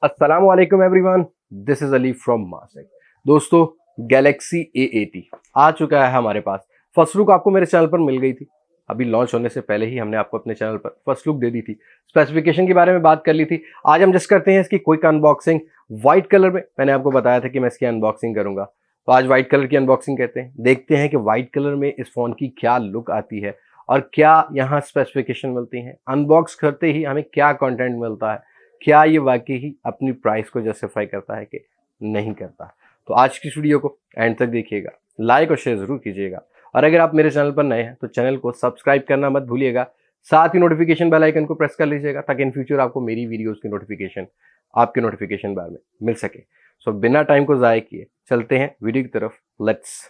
अस्सलाम वालेकुम everyone, this is Ali from मासेक। दोस्तों, गैलेक्सी A80 आ चुका है हमारे पास। फर्स्ट लुक आपको मेरे चैनल पर मिल गई थी। अभी लॉन्च होने से पहले ही हमने आपको अपने चैनल पर फर्स्ट लुक दे दी थी। स्पेसिफिकेशन के बारे में बात कर ली थी। आज हम जस्ट करते हैं इसकी क्विक अनबॉक्सिंग। व्हाइट कलर में मैंने आपको बताया था कि मैं इसकी अनबॉक्सिंग करूंगा, तो आज व्हाइट कलर की अनबॉक्सिंग करते हैं। देखते हैं कि व्हाइट कलर में इस फोन की क्या लुक आती है और क्या यहाँ स्पेसिफिकेशन मिलती हैं। अनबॉक्स करते ही हमें क्या कंटेंट मिलता है, क्या ये वाकई ही अपनी प्राइस को जस्टिफाई करता है कि नहीं करता। तो आज की वीडियो को एंड तक देखिएगा, लाइक और शेयर जरूर कीजिएगा। और अगर आप मेरे चैनल पर नए हैं तो चैनल को सब्सक्राइब करना मत भूलिएगा। साथ ही नोटिफिकेशन बेल आइकन को प्रेस कर लीजिएगा ताकि इन फ्यूचर आपको मेरी वीडियोस की नोटिफिकेशन आपके नोटिफिकेशन बार में मिल सके। सो बिना टाइम को ज़ाय किए चलते हैं वीडियो की तरफ। Let's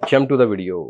jump to the video.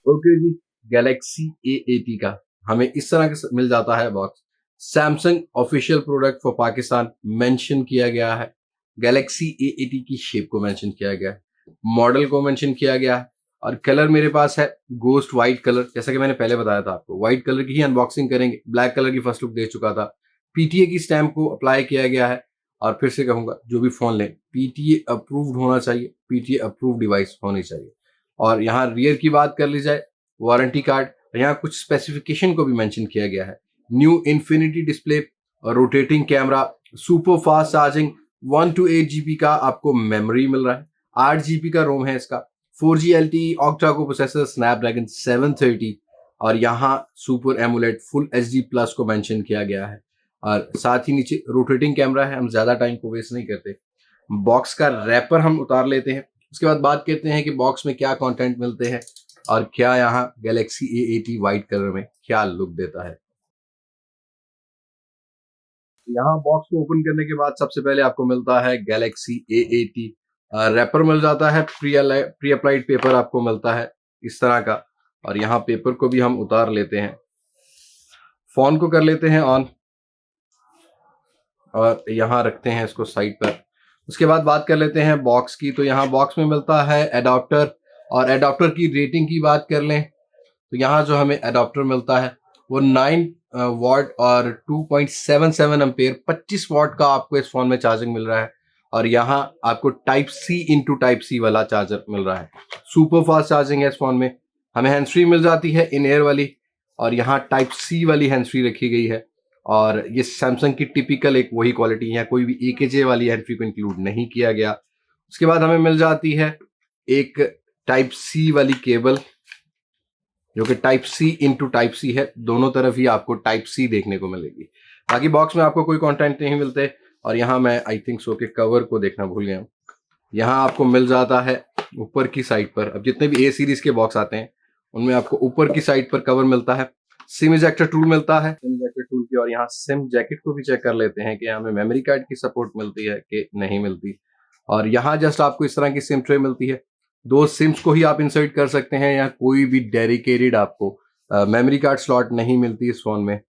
Okay जी, गैलेक्सी A80 का हमें इस तरह का मिल जाता है box. Samsung official product for Pakistan mention किया गया है। गैलेक्सी A80 की शेप को मेंशन किया गया है, मॉडल को मेंशन किया गया है और कलर मेरे पास है गोस्ट व्हाइट कलर। जैसा कि मैंने पहले बताया था आपको, व्हाइट कलर की ही अनबॉक्सिंग करेंगे। ब्लैक कलर की फर्स्ट लुक दे चुका था। PTA की स्टैम्प को अप्लाई किया गया है और फिर से कहूंगा, जो भी फोन लें PTA अप्रूव्ड होना चाहिए, PTA अप्रूव्ड डिवाइस होनी चाहिए। और यहाँ रियर की बात कर ली जाए, वारंटी कार्ड, यहाँ कुछ स्पेसिफिकेशन को भी मेंशन किया गया है। New infinity display, rotating camera, super fast charging, 1 to 8 GB का आपको मेमोरी मिल रहा है, 8 GB का रोम है इसका, 4G LTE ऑक्टा को प्रोसेसर, स्नैपड्रैगन 730 और यहाँ super emulate full HD plus को मेंशन किया गया है। और साथ ही नीचे रोटेटिंग कैमरा है। हम ज्यादा टाइम को वेस्ट नहीं करते, बॉक्स का रैपर हम उतार लेते हैं। उसके बाद बात करते हैं कि बॉक्स में क्या कंटेंट मिलते हैं और क्या यहाँ गैलेक्सी A80 व्हाइट कलर में क्या लुक देता है। यहाँ बॉक्स को ओपन करने के बाद सबसे पहले आपको मिलता है गैलेक्सी A80 रैपर मिल जाता है। प्री अप्लाइड पेपर आपको मिलता है इस तरह का। और यहाँ पेपर को भी हम उतार लेते हैं, फोन को कर लेते हैं ऑन और यहाँ रखते हैं इसको साइड पर। उसके बाद बात कर लेते हैं बॉक्स की। तो यहाँ बॉक्स में मिलता है एडाप्टर, और एडाप्टर की रेटिंग की बात कर लें तो यहाँ जो हमें एडाप्टर मिलता है वो 9 वॉट और 2.77 एम्पेयर 25 वॉट का आपको इस फोन में चार्जिंग मिल रहा है। और यहाँ आपको type C into type C वाला चार्जर मिल रहा है। सुपर फास्ट चार्जिंग है इस फोन में। हमें हैंड्स फ्री मिल जाती है इन एयर वाली, और यहाँ टाइप C वाली हैंड्स फ्री रखी गई है। और ये सैमसंग की टिपिकल एक वही क्वालिटी है, कोई भी AKJ वाली हैंड फ्री को इंक्लूड नहीं किया गया। उसके बाद हमें मिल जाती है एक टाइप C वाली केबल, जो कि type C into type C है। दोनों तरफ ही आपको टाइप C देखने को मिलेगी। बाकी बॉक्स में आपको कोई कंटेंट नहीं मिलते। और यहाँ मैं आई थिंक सो के कवर को देखना भूल गया हूँ। यहाँ आपको मिल जाता है ऊपर की साइड पर, अब जितने भी A सीरीज के बॉक्स आते हैं उनमें आपको ऊपर की साइड पर कवर मिलता है। सिम इजेक्टर टूल मिलता है, सिम इजेक्टर टूल की। और यहाँ सिम जैकेट को भी चेक कर लेते हैं कि हमें मेमोरी कार्ड की सपोर्ट मिलती है कि नहीं मिलती। और यहाँ जस्ट आपको इस तरह की सिम ट्रे मिलती है। दो सिम्स को ही आप इंसर्ट कर सकते हैं, या कोई भी डेडिकेटेड आपको मेमोरी कार्ड स्लॉट नहीं मिलती इस फोन में।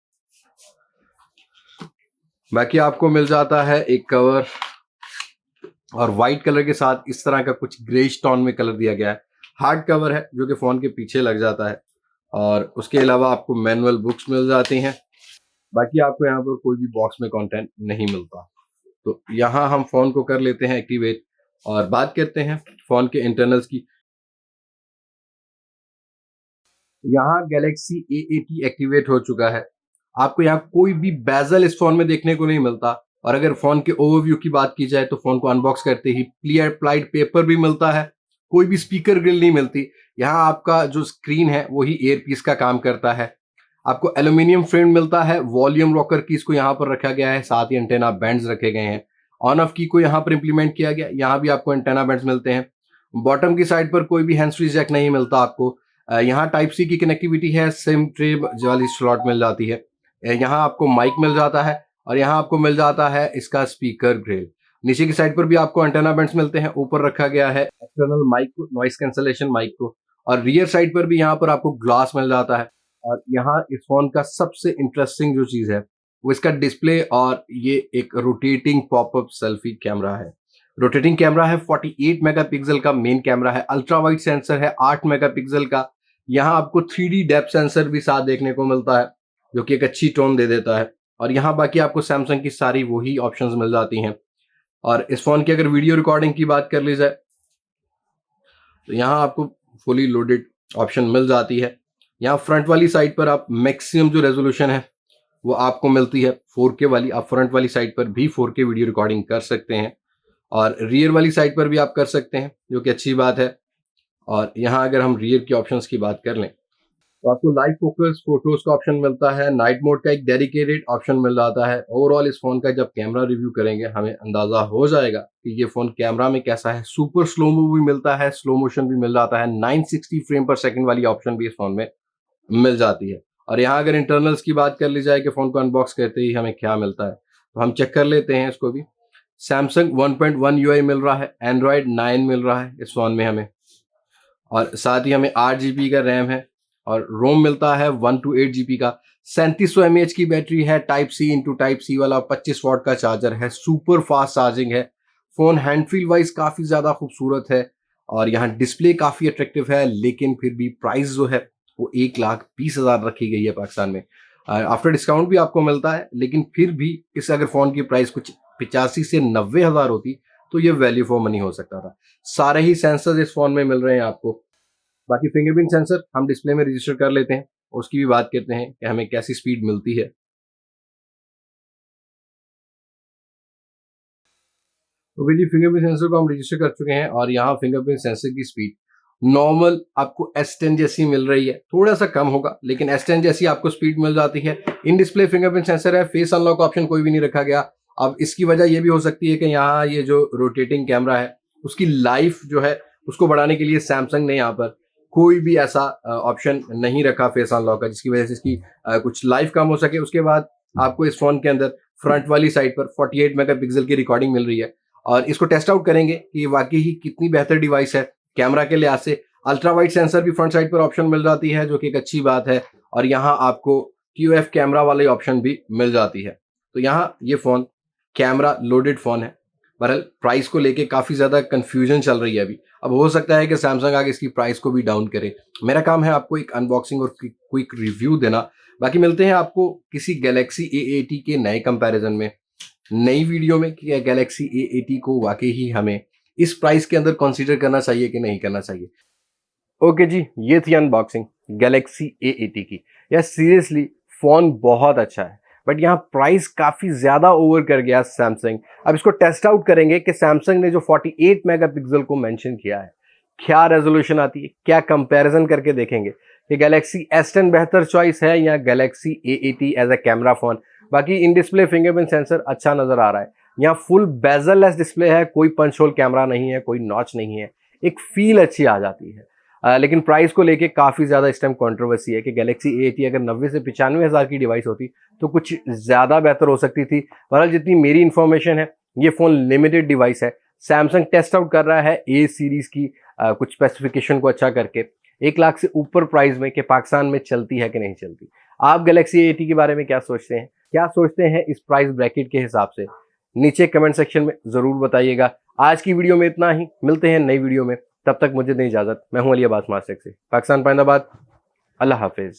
बाकी आपको मिल जाता है एक कवर, और व्हाइट कलर के साथ इस तरह का कुछ ग्रेइश टोन में कलर दिया गया है। हार्ड कवर है जो कि फोन के पीछे लग जाता है। और उसके अलावा आपको मैनुअल बुक्स मिल जाती हैं। बाकी आपको यहाँ पर कोई भी बॉक्स में कंटेंट नहीं मिलता। तो यहाँ हम फोन को कर लेते हैं एक्टिवेट और बात करते हैं फोन के इंटरनल्स की। यहाँ गैलेक्सी A80 एक्टिवेट हो चुका है। आपको यहाँ कोई भी बेजल इस फोन में देखने को नहीं मिलता। और अगर फोन के ओवरव्यू की बात की जाए तो फोन को अनबॉक्स करते ही प्री अप्लाइड पेपर भी मिलता है। कोई भी स्पीकर ग्रिल नहीं मिलती। यहाँ आपका जो स्क्रीन है वही एयरपीस का काम करता है। आपको एल्यूमिनियम फ्रेम मिलता है। वॉल्यूम रॉकर की इसको यहाँ पर रखा गया है, साथ ही एंटेना बैंड्स रखे गए हैं। ऑन ऑफ की को यहाँ पर इंप्लीमेंट किया गया, यहाँ भी आपको एंटेना बैंड्स मिलते हैं। बॉटम की साइड पर कोई भी हैंड्स फ्री जैक नहीं मिलता आपको। यहाँ टाइप C की कनेक्टिविटी है, सिम ट्रे वाली स्लॉट मिल जाती है। यहाँ आपको माइक मिल जाता है और यहाँ आपको मिल जाता है इसका स्पीकर ग्रिल। नीचे की साइड पर भी आपको एंटेना बैंड्स मिलते हैं। ऊपर रखा गया है एक्सटर्नल माइक को, नॉइस कैंसलेशन माइक को। और रियर साइड पर भी यहाँ पर आपको ग्लास मिल जाता है। और यहाँ इस फोन का सबसे इंटरेस्टिंग जो चीज है वो इसका डिस्प्ले, और ये एक रोटेटिंग पॉपअप सेल्फी कैमरा है। रोटेटिंग कैमरा है, 48 मेगापिक्सल का मेन कैमरा है। अल्ट्रा वाइड सेंसर है 8 मेगापिक्सल का। यहाँ आपको 3D डेप्थ सेंसर भी साथ देखने को मिलता है। जो कि एक अच्छी टोन दे देता है। और यहाँ बाकी आपको सैमसंग की सारी वही ऑप्शंस मिल जाती हैं। और इस फ़ोन की अगर वीडियो रिकॉर्डिंग की बात कर ली जाए तो यहाँ आपको फुली लोडेड ऑप्शन मिल जाती है। यहाँ फ्रंट वाली साइड पर आप मैक्सिमम जो रेजोल्यूशन है वो आपको मिलती है 4K वाली। आप फ्रंट वाली साइड पर भी 4K वीडियो रिकॉर्डिंग कर सकते हैं और रियर वाली साइड पर भी आप कर सकते हैं, जो कि अच्छी बात है। और यहाँ अगर हम रियर के ऑप्शंस की बात कर लें तो आपको लाइव फोकस फोटोज का ऑप्शन मिलता है, नाइट मोड का एक डेडिकेटेड ऑप्शन मिल जाता है। ओवरऑल इस फोन का जब कैमरा रिव्यू करेंगे हमें अंदाजा हो जाएगा कि ये फोन कैमरा में कैसा है। सुपर स्लोमो भी मिलता है, स्लो मोशन भी मिल जाता है, 960 फ्रेम पर सेकंड वाली ऑप्शन भी इस फोन में मिल जाती है। और यहाँ अगर इंटरनल्स की बात कर ली जाए कि फोन को अनबॉक्स करते ही हमें क्या मिलता है तो हम चेक कर लेते हैं इसको भी। सैमसंग 1.1 यूआई मिल रहा है, एंड्रॉयड 9 मिल रहा है इस फोन में हमें, और साथ ही हमें 8 GB का रैम है और रोम मिलता है 128 GB का। 3700 mAh की बैटरी है, type C into type C वाला, 25 वाट का चार्जर है, सुपर फास्ट चार्जिंग है। फोन हैंड फील वाइज काफी ज्यादा खूबसूरत है और यहाँ डिस्प्ले काफी अट्रैक्टिव है, लेकिन फिर भी प्राइस जो है वो 1,20,000 रखी गई है पाकिस्तान में। आफ्टर डिस्काउंट भी आपको मिलता है, लेकिन फिर भी इस अगर फोन की प्राइस कुछ 85 से 90,000 होती तो ये वैल्यू फॉर मनी हो सकता था। सारे ही सेंसर्स इस फोन में मिल रहे हैं आपको। बाकी फिंगरप्रिंट सेंसर हम डिस्प्ले में रजिस्टर कर लेते हैं, उसकी भी बात करते हैं कि हमें कैसी स्पीड मिलती है। तो भाई फिंगरप्रिंट सेंसर को हम रजिस्टर कर चुके हैं और यहाँ फिंगरप्रिंट सेंसर की स्पीड नॉर्मल आपको S10 जैसी मिल रही है, थोड़ा सा कम होगा लेकिन S10 जैसी आपको स्पीड मिल जाती है। इन डिस्प्ले फिंगरप्रिंट सेंसर है, फेस अनलॉक ऑप्शन कोई भी नहीं रखा गया। अब इसकी वजह यह भी हो सकती है कि यहाँ ये जो रोटेटिंग कैमरा है उसकी लाइफ जो है उसको बढ़ाने के लिए सैमसंग ने यहाँ पर कोई भी ऐसा ऑप्शन नहीं रखा फेस अनलॉक का, जिसकी वजह से इसकी कुछ लाइफ कम हो सके। उसके बाद आपको इस फोन के अंदर फ्रंट वाली साइड पर 48 मेगापिक्सल की रिकॉर्डिंग मिल रही है और इसको टेस्ट आउट करेंगे कि वाकई ही कितनी बेहतर डिवाइस है कैमरा के लिहाज से। अल्ट्रा वाइड सेंसर भी फ्रंट साइड पर ऑप्शन मिल जाती है, जो कि एक अच्छी बात है। और यहाँ आपको QF कैमरा वाले ऑप्शन भी मिल जाती है। तो यहाँ ये फोन कैमरा लोडेड फोन है। बहरहाल प्राइस को लेके काफी ज्यादा कंफ्यूजन चल रही है अभी। अब हो सकता है कि सैमसंग आगे इसकी प्राइस को भी डाउन करे। मेरा काम है आपको एक अनबॉक्सिंग और क्विक रिव्यू देना। बाकी मिलते हैं आपको किसी गैलेक्सी A80 के नए कंपैरिजन में नई वीडियो में कि गैलेक्सी A80 को वाकई ही हमें इस प्राइस के अंदर कंसीडर करना चाहिए कि नहीं करना चाहिए। ओके जी, ये थी अनबॉक्सिंग गैलेक्सी A80 की। यार सीरियसली फोन बहुत अच्छा है, बट यहाँ प्राइस काफी ज्यादा ओवर कर गया सैमसंग। अब इसको टेस्ट आउट करेंगे कि सैमसंग ने जो 48 मेगापिक्सल को मेंशन किया है क्या रेजोल्यूशन आती है, क्या कंपैरिजन करके देखेंगे कि गैलेक्सी S10 बेहतर चॉइस है या Galaxy A80 as a camera phone. बाकी इन डिस्प्ले फिंगरप्रिंट सेंसर अच्छा नजर आ रहा है। यहाँ फुल बेजल लेस डिस्प्ले है, कोई पंच होल कैमरा नहीं है, कोई नॉच नहीं है, एक फील अच्छी आ जाती है। लेकिन प्राइस को लेके काफी ज्यादा इस टाइम कंट्रोवर्सी है कि गैलेक्सी A80 अगर 90 से 95,000 की डिवाइस होती तो कुछ ज्यादा बेहतर हो सकती थी। बहरहाल जितनी मेरी इंफॉर्मेशन है ये फोन लिमिटेड डिवाइस है। सैमसंग टेस्ट आउट कर रहा है A सीरीज की कुछ स्पेसिफिकेशन को अच्छा करके 1 लाख से ऊपर प्राइस में कि पाकिस्तान में चलती है कि नहीं चलती। आप गैलेक्सी A80 के बारे में क्या सोचते हैं, क्या सोचते हैं इस प्राइस ब्रैकेट के हिसाब से, नीचे कमेंट सेक्शन में जरूर बताइएगा। आज की वीडियो में इतना ही, मिलते हैं नई वीडियो में। तब तक मुझे दें इजाजत। मैं हूं अली अब्बास मास्टर से पाकिस्तान पाइंदाबाद। अल्लाह हाफिज।